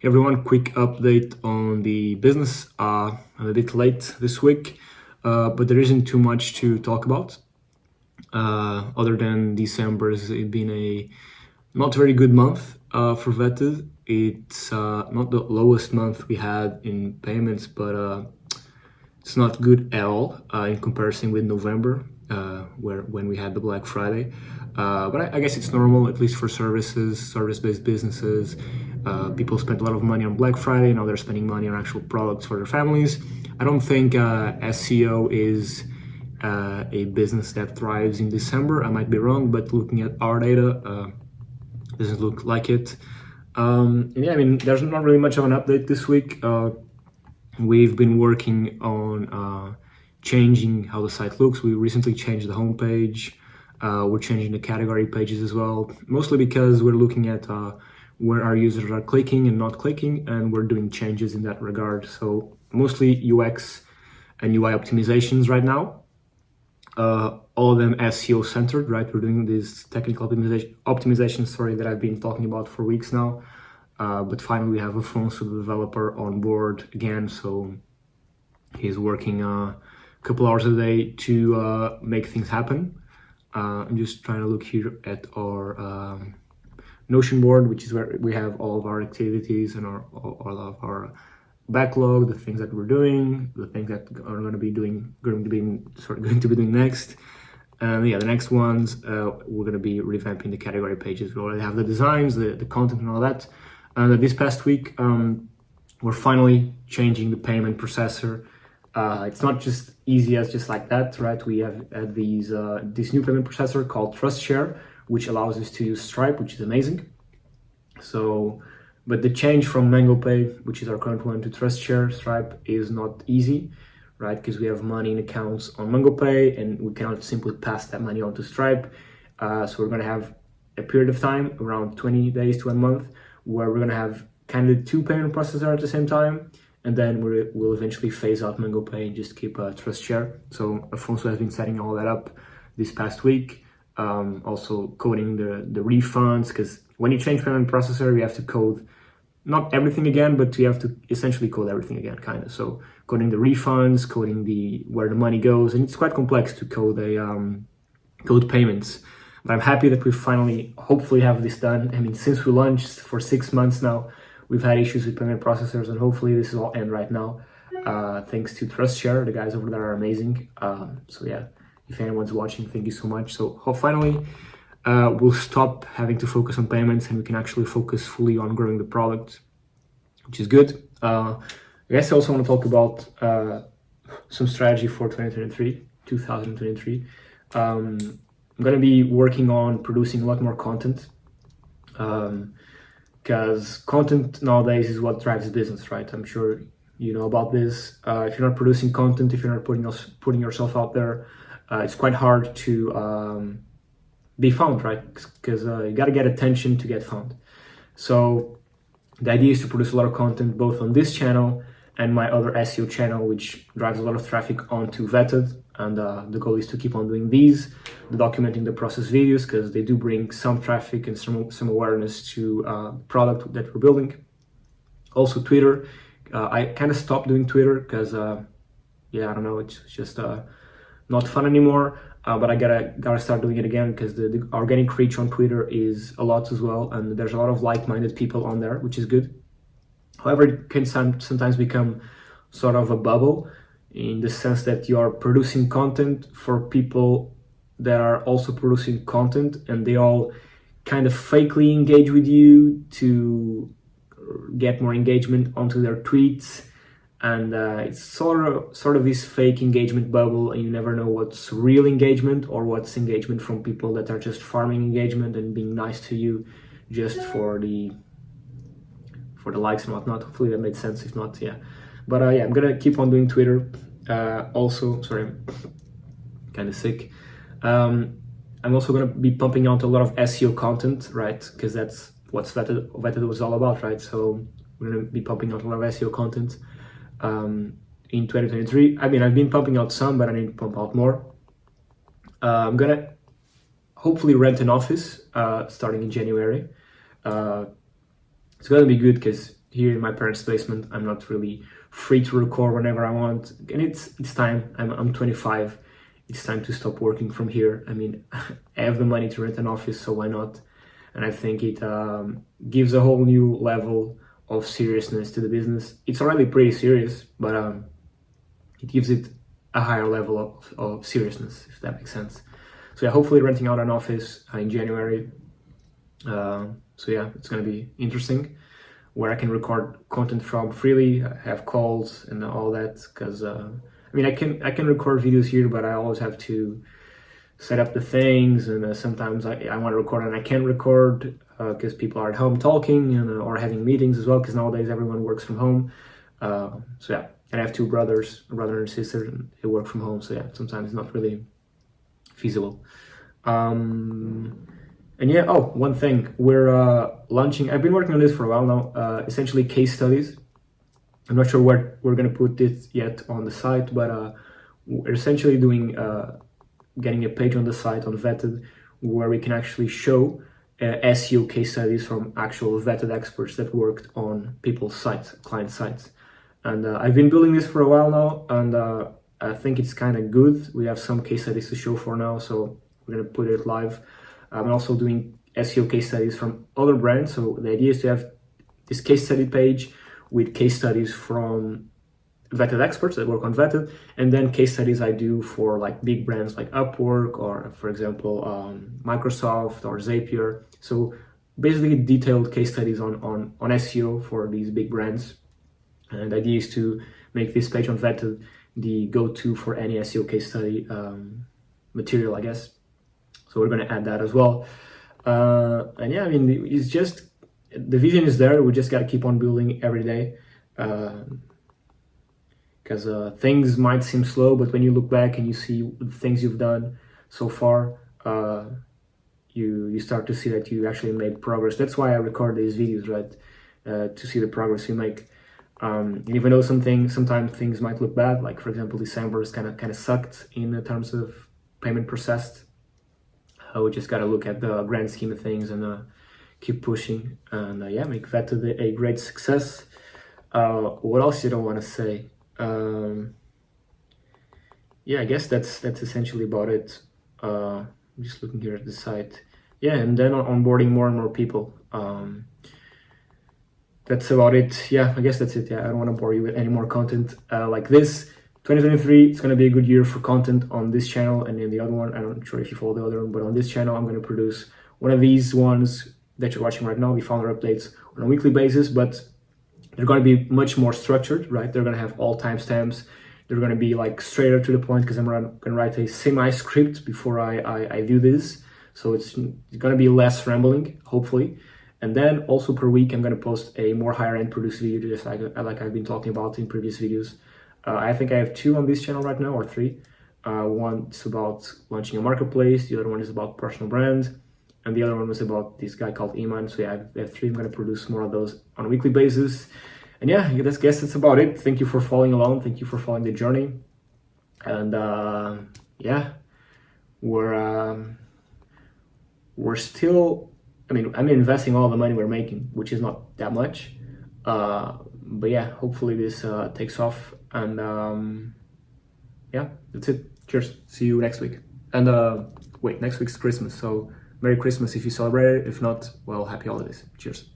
Hey everyone, quick update on the business. I'm a bit late this week, but there isn't too much to talk about. Other than December has been a not very good month for Vettted. It's not the lowest month we had in payments, but it's not good at all in comparison with November, when we had the Black Friday. But I guess it's normal, at least for service-based businesses. People spent a lot of money on Black Friday. Now they're spending money on actual products for their families. I don't think SEO is a business that thrives in December. I might be wrong, but looking at our data, doesn't look like it. Yeah, I mean, there's not really much of an update this week. We've been working on changing how the site looks. We recently changed the homepage. We're changing the category pages as well, mostly because we're looking at where our users are clicking and not clicking, and we're doing changes in that regard. So mostly UX and UI optimizations right now. All of them SEO centered, right? We're doing this technical optimization, that I've been talking about for weeks now. But finally we have Vasco, the developer, on board again. So he's working a couple hours a day to make things happen. I'm just trying to look here at our Notion board, which is where we have all of our activities and all of our backlog, the things that we're doing, the things that are going to be doing next. And yeah, the next ones, we're going to be revamping the category pages. We already have the designs, the content and all that. And this past week, we're finally changing the payment processor. It's not just easy as just like that, right? We have this new payment processor called TrustShare, which allows us to use Stripe, which is amazing. So, but the change from MangoPay, which is our current one, to TrustShare Stripe is not easy, right? Because we have money in accounts on MangoPay and we cannot simply pass that money on to Stripe. So we're going to have a period of time, around 20 days to a month, where we're going to have kind of two payment processors at the same time. And then we'll eventually phase out MangoPay and just keep TrustShare. So Afonso has been setting all that up this past week. Also coding the refunds, because when you change payment processor, you have to code not everything again, but you have to essentially code everything again, kind of. So coding the refunds, coding where the money goes, and it's quite complex to code code payments. But I'm happy that we finally, hopefully, have this done. I mean, since we launched for 6 months now, we've had issues with payment processors, and hopefully this is all end right now. Thanks to TrustShare, the guys over there are amazing. So yeah, if anyone's watching, thank you so much. So finally, we'll stop having to focus on payments and we can actually focus fully on growing the product, which is good. I guess I also want to talk about some strategy for 2023. I'm going to be working on producing a lot more content, because content nowadays is what drives business, right? I'm sure you know about this. If you're not producing content, if you're not putting yourself out there, it's quite hard to be found, right? Because you got to get attention to get found. So the idea is to produce a lot of content both on this channel and my other SEO channel, which drives a lot of traffic onto Vettted. And the goal is to keep on doing these, documenting the process videos, because they do bring some traffic and some awareness to the product that we're building. Also Twitter. I kind of stopped doing Twitter because, I don't know, it's just not fun anymore. But I gotta start doing it again, because the organic reach on Twitter is a lot as well, and there's a lot of like-minded people on there, which is good. However, it can sometimes become sort of a bubble, in the sense that you are producing content for people that are also producing content, and they all kind of fakely engage with you to get more engagement onto their tweets. And it's sort of this fake engagement bubble, and you never know what's real engagement or what's engagement from people that are just farming engagement and being nice to you just for the likes and whatnot. Hopefully that made sense. If not, yeah. But I'm gonna keep on doing Twitter. Also, sorry, I'm kind of sick. I'm also gonna be pumping out a lot of SEO content, right? Because that's what Vettted was all about, right? So we're gonna be pumping out a lot of SEO content in 2023. I mean, I've been pumping out some, but I need to pump out more. I'm gonna hopefully rent an office starting in January. It's gonna be good because here in my parents' basement. I'm not really free to record whenever I want, and it's time. I'm 25. It's time to stop working from here. I mean, I have the money to rent an office, so why not? And I think it gives a whole new level of seriousness to the business. It's already pretty serious, but it gives it a higher level of seriousness, if that makes sense. So yeah, hopefully renting out an office in January. So yeah, it's gonna be interesting, where I can record content from freely, have calls and all that. Because I mean, I can record videos here, but I always have to set up the things, and sometimes I want to record and I can't record because people are at home talking and or having meetings as well. Because nowadays everyone works from home. So yeah, and I have two brothers, a brother and a sister, and they work from home. So yeah, sometimes it's not really feasible. And yeah, oh, one thing, we're launching, I've been working on this for a while now, essentially case studies. I'm not sure where we're going to put it yet on the site, but we're essentially doing, getting a page on the site on Vettted where we can actually show SEO case studies from actual vetted experts that worked on people's sites, client sites. And I've been building this for a while now, and I think it's kind of good. We have some case studies to show for now, so we're going to put it live. I'm also doing SEO case studies from other brands. So the idea is to have this case study page with case studies from vetted experts that work on Vettedd, and then case studies I do for like big brands like Upwork or, for example, Microsoft or Zapier. So basically detailed case studies on SEO for these big brands. And the idea is to make this page on Vettedd the go-to for any SEO case study material, I guess. So we're going to add that as well. And yeah, I mean, it's just, the vision is there. We just got to keep on building every day. Because things might seem slow, but when you look back and you see the things you've done so far, you start to see that you actually made progress. That's why I record these videos, right? To see the progress you make. And even though sometimes things might look bad, like for example, December is kind of sucked in terms of payment processed. We just got to look at the grand scheme of things and keep pushing, and yeah, make Vettedd a great success. What else did I want to say? Yeah, I guess that's essentially about it. I'm just looking here at the site. Yeah, and then onboarding more and more people. That's about it. Yeah, I guess that's it. Yeah, I don't want to bore you with any more content like this. 2023, it's going to be a good year for content on this channel and in the other one. I'm not sure if you follow the other one, but on this channel, I'm going to produce one of these ones that you're watching right now, the founder updates, on a weekly basis, but they're going to be much more structured, right? They're going to have all timestamps. They're going to be like straighter to the point because I'm going to write a semi-script before I do this. So it's going to be less rambling, hopefully. And then also per week, I'm going to post a more higher end produced video, just like I've been talking about in previous videos. I think I have 2 on this channel right now, or 3. One's about launching a marketplace, the other one is about personal brand, and the other one was about this guy called Iman. So yeah, I have 3. I'm going to produce more of those on a weekly basis. And yeah, I guess that's about it. Thank you for following along. Thank you for following the journey. And yeah, we're still, I mean, I'm investing all the money we're making, which is not that much. But yeah, hopefully this takes off. And yeah, that's it. Cheers. See you next week. And wait, next week's Christmas. So Merry Christmas if you celebrate it. If not, well, happy holidays. Cheers.